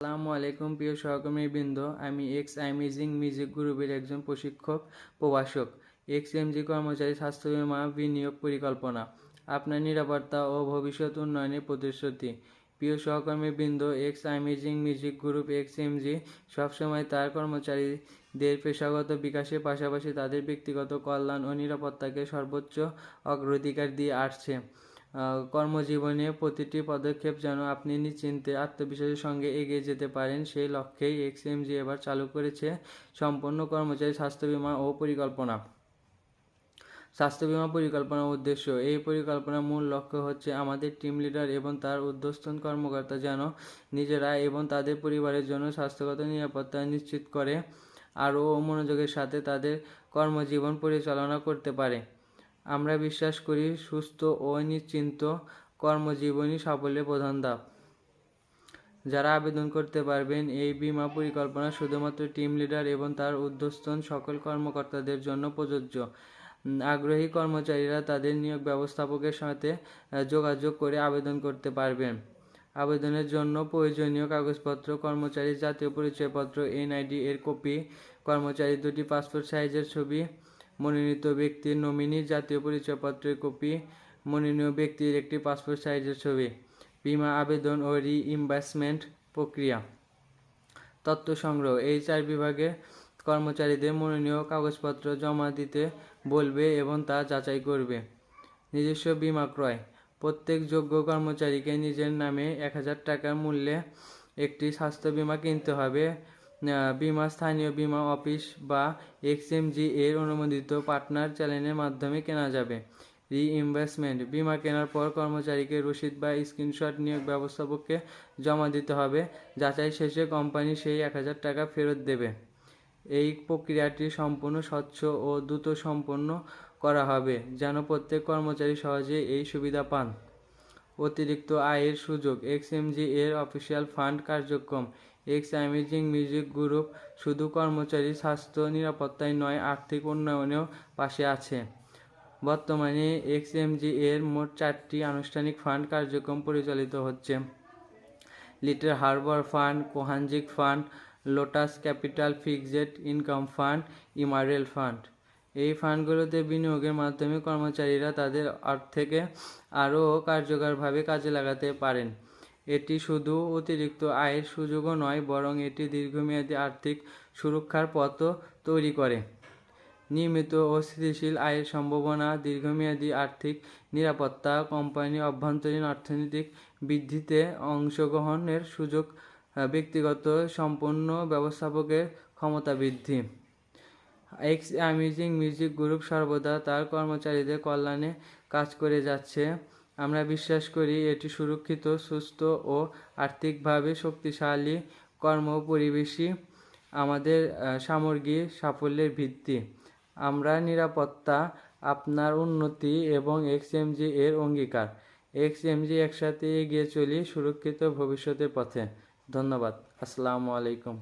আসসালামু আলাইকুম প্রিয় সহকর্মীবৃন্দ, আমি এক্স অ্যামেজিং মিউজিক গ্রুপের একজন প্রশিক্ষক প্রভাষক। এক্সএমজি কর্মচারী স্বাস্থ্য বীমা বিনিয়োগ পরিকল্পনা আপনার নিরাপত্তা ও ভবিষ্যৎ উন্নয়নের প্রতিশ্রুতি। প্রিয় সহকর্মীবৃন্দ, x amazing music group XMG সবসময় তার কর্মচারীদের পেশাগত বিকাশের পাশাপাশি তাদের ব্যক্তিগত কল্যাণ ও নিরাপত্তাকে সর্বোচ্চ অগ্রাধিকার দিয়ে আসছে। কর্মজীবনে প্রতিটি পদক্ষেপ যেন আপনি নিশ্চিন্তে আত্মবিশ্বাসের সঙ্গে এগিয়ে যেতে পারেন, সেই লক্ষ্যেই এক্সএমজি এবার চালু করেছে সম্পূর্ণ কর্মচারী স্বাস্থ্য বীমা ও পরিকল্পনা। স্বাস্থ্য বীমা পরিকল্পনার উদ্দেশ্য: এই পরিকল্পনার মূল লক্ষ্য হচ্ছে আমাদের টিম লিডার এবং তার ঊর্ধ্বতন কর্মকর্তা যেন নিজেরা এবং তাদের পরিবারের জন্য স্বাস্থ্যগত নিরাপত্তা নিশ্চিত করে আরও মনোযোগের সাথে তাদের কর্মজীবন পরিচালনা করতে পারে। আমরা বিশ্বাস করি সুস্থ ও নিশ্চিন্ত কর্মজীবনই সাফল্যের প্রধান ধাপ। যারা আবেদন করতে পারবেন, এই বীমা পরিকল্পনা শুধুমাত্র টিম লিডার এবং তার ঊর্ধ্বতন সকল কর্মকর্তাদের জন্য প্রযোজ্য। আগ্রহী কর্মচারীরা তাদের নিয়োগ ব্যবস্থাপকের সাথে যোগাযোগ করে আবেদন করতে পারবেন। আবেদনের জন্য প্রয়োজনীয় কাগজপত্র: কর্মচারীর জাতীয় পরিচয়পত্র এনআইডি এর কপি, কর্মচারীর দুটি পাসপোর্ট সাইজের ছবি, মনোনীত ব্যক্তির নমিনির জাতীয় পরিচয়পত্রের কপি, মনোনীত ব্যক্তির একটি পাসপোর্ট সাইজের ছবি। বীমা আবেদন ও রিইম্বার্সমেন্ট প্রক্রিয়া। তথ্য সংগ্রহ: এই 4 বিভাগে কর্মচারীদের মনোনীত কাগজপত্র জমা দিতে বলবে এবং তা যাচাই করবে। নিজস্ব বীমা ক্রয়: প্রত্যেক যোগ্য কর্মচারীকে নিজের নামে 1000 টাকা মূল্যে একটি স্বাস্থ্য বীমা কিনতে হবে। বীমা স্থানীয় বীমা অফিস বা এক্সএমজি এর অনুমোদিত পার্টনার চ্যানেলের মাধ্যমে কেনা যাবে। রিইম্বার্সমেন্ট: বীমা কেনার পর কর্মচারীকে রসিদ বা স্ক্রিনশট নিয়োগ ব্যবস্থাপককে জমা দিতে হবে। যাচাই শেষে কোম্পানি সেই 1000 টাকা ফেরত দেবে। এই প্রক্রিয়াটি সম্পূর্ণ স্বচ্ছ ও দ্রুত সম্পন্ন করা হবে যেন প্রত্যেক কর্মচারী সহজে এই সুবিধা পান। অতিরিক্ত আয়ের সুযোগ: এক্সএমজি এর অফিসিয়াল ফান্ড কার্যক্রম। এক্স অ্যামেজিং মিউজিক গ্রুপ শুধু কর্মচারী স্বাস্থ্য নিরাপত্তায় নয়, আর্থিক উন্নয়নেও পাশে আছে। বর্তমানে এক্সএমজি এর মোট 4টি আনুষ্ঠানিক ফান্ড কার্যক্রম পরিচালিত হচ্ছে: লিটল হারবার ফান্ড, কোহানজিক fund, Lotus Capital fixed income fund, ইমারেল ফান্ড। এই ফান্ডগুলোতে বিনিয়োগের মাধ্যমে কর্মচারীরা তাদের অর্থকে আরও কার্যকরভাবে কাজে লাগাতে পারেন। এটি শুধু অতিরিক্ত আয়ের সুযোগও নয়, বরং এটি দীর্ঘমেয়াদী আর্থিক সুরক্ষার পথও তৈরি করে। নিয়মিত ও স্থিতিশীল আয়ের সম্ভাবনা: দীর্ঘমেয়াদী আর্থিক নিরাপত্তা, কোম্পানির অভ্যন্তরীণ অর্থনৈতিক বৃদ্ধিতে অংশগ্রহণের সুযোগ, ব্যক্তিগত সম্পন্ন ব্যবস্থাপকের ক্ষমতা বৃদ্ধি। এক্স অ্যামেজিং মিউজিক গ্রুপ সর্বদা তার কর্মচারীদের কল্যাণে কাজ করে যাচ্ছে। আমরা বিশ্বাস করি এটি সুরক্ষিত, সুস্থ ও আর্থিকভাবে শক্তিশালী কর্মপরিবেশই আমাদের সামগ্রিক সাফল্যের ভিত্তি। আমরা নিরাপত্তা, আপনার উন্নতি এবং এক্সএমজি এর অঙ্গীকার। এক্সএমজি একসাথে এগিয়ে চলি সুরক্ষিত ভবিষ্যতের পথে। ধন্যবাদ। আসসালামু আলাইকুম।